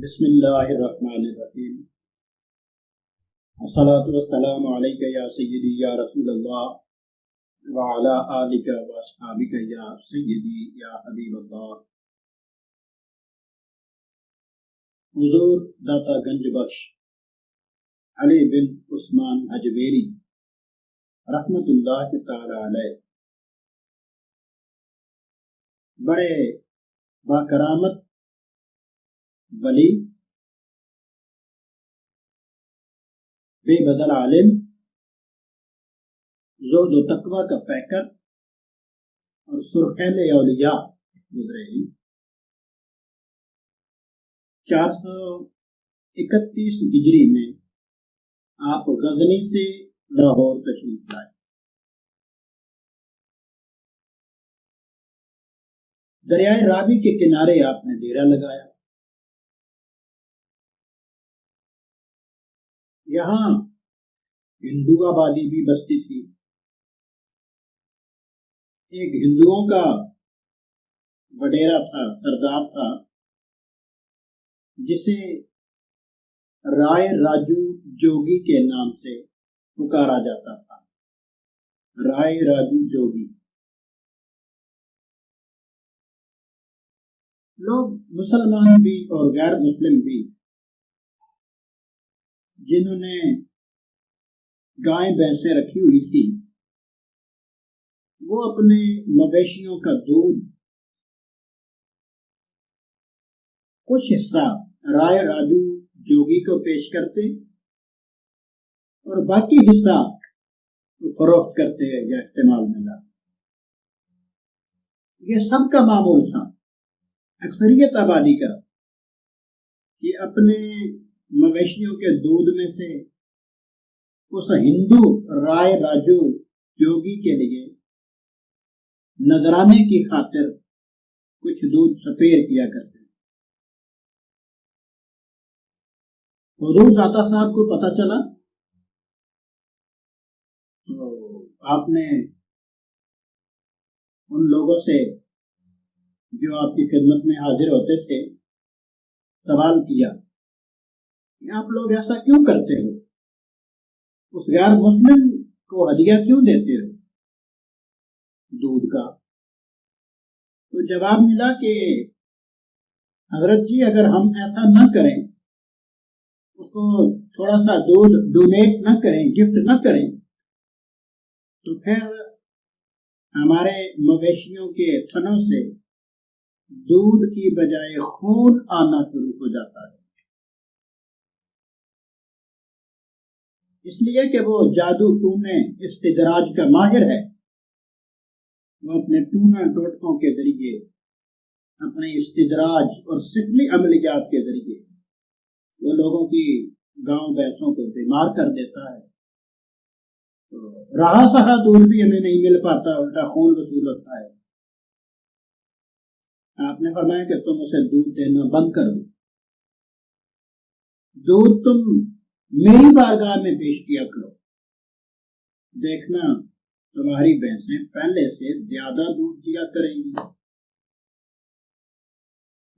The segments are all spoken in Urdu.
بسم اللہ الرحمن الرحیم الصلاۃ والسلام علیک یا سیدی یا رسول اللہ وعلی آلک واصحابک یا سیدی یا حبیب اللہ۔ حضور داتا گنج بخش علی بن عثمان حجویری رحمت اللہ تعالی علیہ بڑے باکرامت ولی، بے بدل عالم، زہد و تقوی کا پیکر اور سرخیل اولیاء گزرے ہیں۔ 431 ہجری میں آپ غزنی سے لاہور تشریف لائے۔ دریائے راوی کے کنارے آپ نے ڈیرا لگایا۔ یہاں ہندو آبادی بھی بستی تھی۔ ایک ہندوؤں کا وڈیرا تھا، سردار تھا، جسے رائے راجو جوگی کے نام سے پکارا جاتا تھا۔ رائے راجو جوگی۔ لوگ مسلمان بھی اور غیر مسلم بھی جنہوں نے گائیں بھینسیں رکھی ہوئی تھی، وہ اپنے مویشیوں کا دودھ کچھ حصہ رائے راجو جوگی کو پیش کرتے اور باقی حصہ فروخت کرتے یا استعمال میں لاتے۔ یہ سب کا معمول تھا، اکثریت آبادی کا، کہ اپنے مویشیوں کے دودھ میں سے اس ہندو رائے راجو جوگی کے لیے نذرانے کی خاطر کچھ دودھ سپیر کیا کرتے۔ حضور داتا صاحب کو پتہ چلا تو آپ نے ان لوگوں سے جو آپ کی خدمت میں حاضر ہوتے تھے سوال کیا کہ آپ لوگ ایسا کیوں کرتے ہو؟ اس غیر مسلم کو ہدیہ کیوں دیتے ہو دودھ کا؟ تو جواب ملا کہ حضرت جی، اگر ہم ایسا نہ کریں، اس کو تھوڑا سا دودھ ڈونیٹ نہ کریں، گفٹ نہ کریں، تو پھر ہمارے مویشیوں کے تھنوں سے دودھ کی بجائے خون آنا شروع ہو جاتا ہے۔ اس لیے کہ وہ جادو ٹونے استدراج کا ماہر ہے۔ وہ اپنے ٹونا ٹوٹکوں کے ذریعے، اپنے استدراج اور سفلی عملیات کے ذریعے وہ لوگوں کی گاؤں بھینسوں کو بیمار کر دیتا ہے۔ تو رہا سہا دودھ بھی ہمیں نہیں مل پاتا، الٹا خون وصول ہوتا ہے۔ آپ نے فرمایا کہ تم اسے دودھ دینا بند کر دو، دودھ تم میری بارگاہ میں پیش کیا کرو، دیکھنا تمہاری بھینسیں پہلے سے زیادہ دودھ دیا کریں گی۔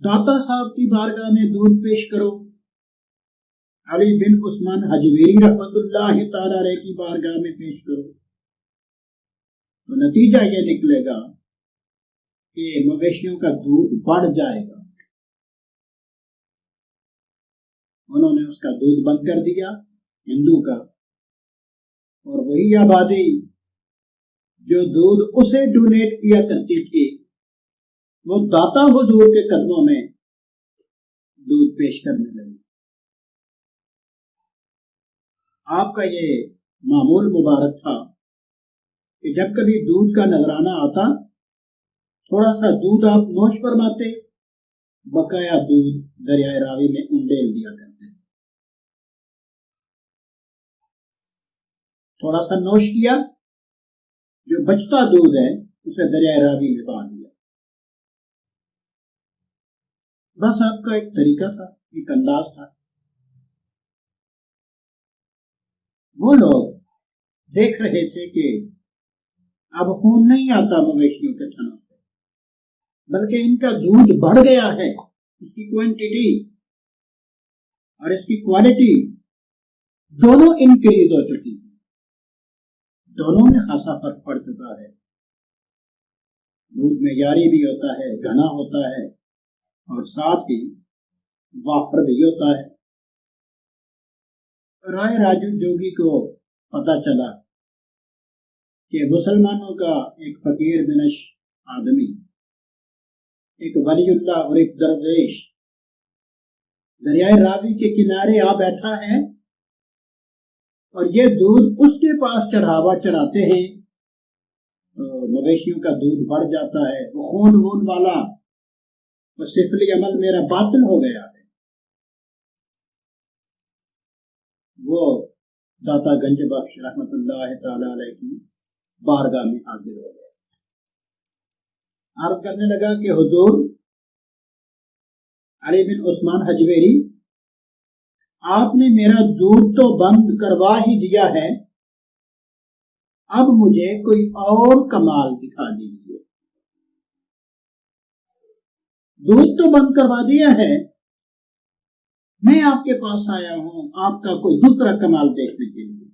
داتا صاحب کی بارگاہ میں دودھ پیش کرو، علی بن عثمان حجویری رحمت اللہ تعالی علیہ کی بارگاہ میں پیش کرو، تو نتیجہ یہ نکلے گا کہ مویشیوں کا دودھ بڑھ جائے گا۔ انہوں نے اس کا دودھ بند کر دیا، ہندو کا، اور وہی آبادی جو دودھ اسے ڈونیٹ کیا کرتی تھی، وہ داتا حضور کے قدموں میں دودھ پیش کرنے لگی۔ آپ کا یہ معمول مبارک تھا کہ جب کبھی دودھ کا نذرانہ آتا، تھوڑا سا دودھ آپ نوش فرماتے، بقایا دودھ دریائے راوی میں انڈیل دیا کرتے۔ تھوڑا سا نوش کیا، جو بچتا دودھ ہے اسے دریائے راوی میں بہا دیا۔ بس آپ کا ایک طریقہ تھا، ایک انداز تھا۔ وہ لوگ دیکھ رہے تھے کہ اب خون نہیں آتا مویشیوں کے تھنوں سے، بلکہ ان کا دودھ بڑھ گیا ہے، اس کی کوانٹٹی اور اس کی کوالٹی دونوں انکریز ہو چکی ہے، دونوں میں خاصا فرق پڑ چکا ہے۔ دودھ میں یاری بھی ہوتا ہے، گھنا ہوتا ہے، اور ساتھ ہی وافر بھی ہوتا ہے۔ رائے راجو جوگی کو پتا چلا کہ مسلمانوں کا ایک فقیر بنش آدمی، ایک ولی اللہ اور ایک درویش دریائے راوی کے کنارے آ بیٹھا ہے، اور یہ دودھ اس کے پاس چڑھاوا چڑھاتے ہیں، مویشیوں کا دودھ بڑھ جاتا ہے، وہ خون وون والا وہ سفلی عمل میرا باطل ہو گیا ہے۔ وہ داتا گنج بخش رحمت اللہ تعالی علیہ کی بارگاہ میں حاضر ہو گیا، عرض کرنے لگا کہ حضور علی بن عثمان حجویری، آپ نے میرا دودھ تو بند کروا ہی دیا ہے، اب مجھے کوئی اور کمال دکھا دیجیے۔ دودھ تو بند کروا دیا ہے، میں آپ کے پاس آیا ہوں آپ کا کوئی دوسرا کمال دیکھنے کے لیے۔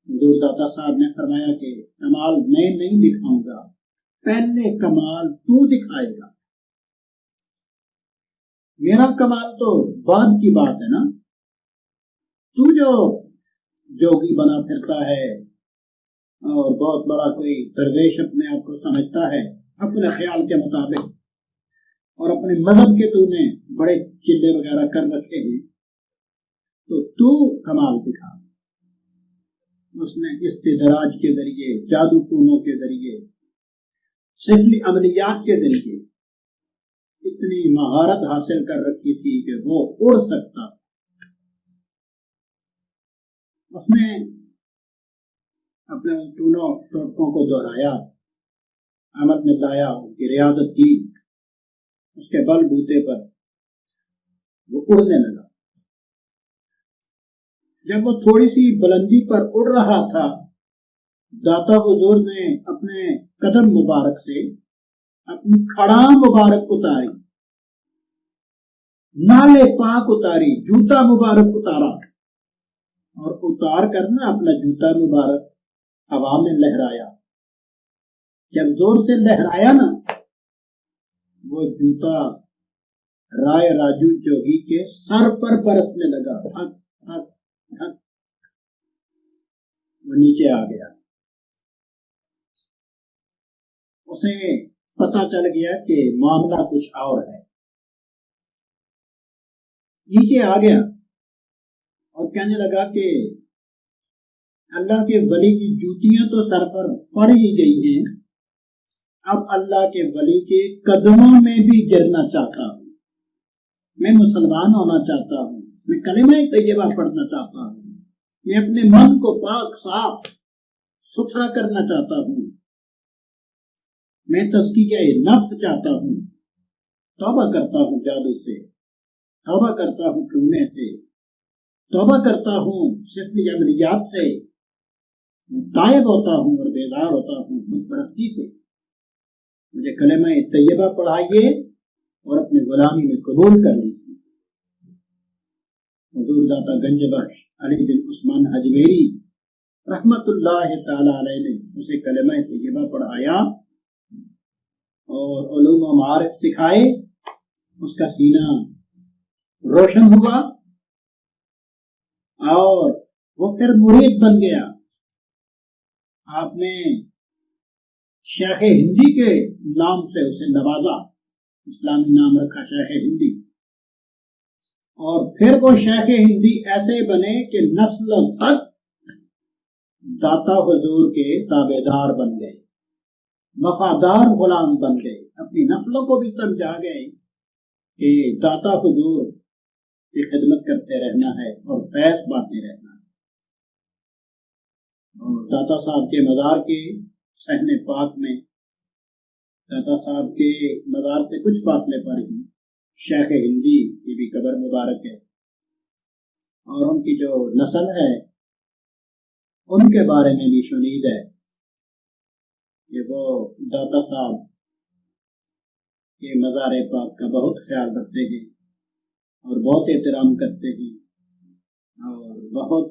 حضور داتا صاحب نے فرمایا کہ کمال میں نہیں دکھاؤں گا، پہلے کمال تو دکھائے گا، میرا کمال تو بعد کی بات ہے نا۔ تو جو جوگی بنا پھرتا ہے اور بہت بڑا کوئی درویش اپنے آپ کو سمجھتا ہے اپنے خیال کے مطابق، اور اپنے مذہب کے تو نے بڑے چلے وغیرہ کر رکھے ہیں، تو کمال دکھا۔ اس نے استدراج کے ذریعے، جادو ٹونوں کے ذریعے، سفلی عملیات کے ذریعے اتنی مہارت حاصل کر رکھی تھی کہ وہ اڑ سکتا۔ اس نے اپنے ٹونوں ٹوٹکوں کو دہرایا، عمل میں لایا، ان کی ریاضت کی، اس کے بل بوتے پر وہ اڑنے لگا۔ جب وہ تھوڑی سی بلندی پر اڑ رہا تھا، داتا حضور نے اپنے قدم مبارک سے اپنی کھڑام مبارک اتاری، نالے پاک اتاری، جوتا مبارک اتارا، اور اتار کر نا اپنا جوتا مبارک ہوا میں لہرایا۔ جب زور سے لہرایا نا، وہ جوتا رائے راجو جوگی کے سر پر برسنے لگا، ٹھک ٹھک ٹھک، وہ نیچے آ گیا۔ اسے پتا چل گیا کہ معاملہ کچھ اور ہے، نیچے آ گیا اور کہنے لگا کہ اللہ کے ولی کی جوتیاں تو سر پر پڑ ہی گئی ہیں، اب اللہ کے ولی کے قدموں میں بھی گرنا چاہتا ہوں، میں مسلمان ہونا چاہتا ہوں، میں کلمہ طیبہ پڑھنا چاہتا ہوں، میں اپنے من کو پاک صاف ستھرا کرنا چاہتا ہوں، میں تزکیہ نفس چاہتا ہوں، توبہ کرتا ہوں جادو سے، توبہ کرتا ہوں ٹونے سے، توبہ کرتا ہوں سفلی عملیات سے، میں تائب ہوتا ہوں اور بیدار ہوتا ہوں بت پرستی سے، مجھے کلمہ طیبہ پڑھائیے اور اپنی غلامی میں قبول کر لیجیے۔ حضور داتا گنج بخش علی بن عثمان حجویری رحمت اللہ تعالی علیہ نے اسے کلمہ طیبہ پڑھایا اور علوم و معارف سکھائے، اس کا سینہ روشن ہوا اور وہ پھر مرید بن گیا۔ آپ نے شیخ ہندی کے نام سے اسے نوازا، اسلامی نام رکھا شیخ ہندی، اور پھر وہ شیخ ہندی ایسے بنے کہ نسل تک داتا حضور کے تابع دار بن گئے، وفادار غلام بن گئے، اپنی نسلوں کو بھی سمجھا گئے کہ داتا حضور کی خدمت کرتے رہنا ہے اور فیض پاتے رہنا ہے۔ اور داتا صاحب کے مزار کے صحن پاک میں، داتا صاحب کے مزار سے کچھ فاصلے پر ہی شیخ ہندی کی بھی قبر مبارک ہے، اور ان کی جو نسل ہے ان کے بارے میں بھی شنید ہے کہ وہ داتا صاحب کے مزار پاک کا بہت خیال رکھتے ہیں، اور بہت احترام کرتے ہیں اور بہت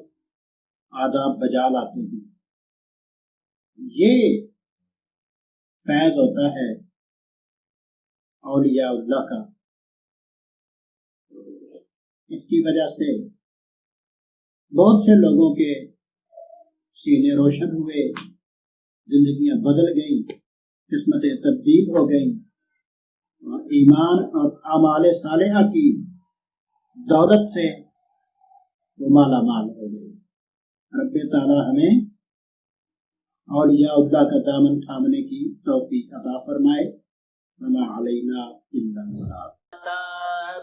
آداب بجا لاتے ہیں. یہ فیض ہوتا ہے اولیاء اللہ کا. اس کی وجہ سے بہت سے لوگوں کے سینے روشن ہوئے، زندگیاں بدل گئیں، قسمتیں تبدیل ہو گئیں اور ایمان اور اعمال صالحہ کی دولت سے وہ مالا مال ہو گئے. رب تعالی ہمیں اولیاء اللہ کا دامن تھامنے کی توفیق عطا فرمائے. وما علینا الا البلاغ.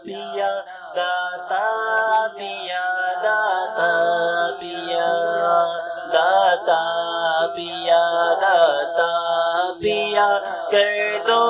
پیا داتا پیا داتا پیا داتا پیا داتا پیا کر دو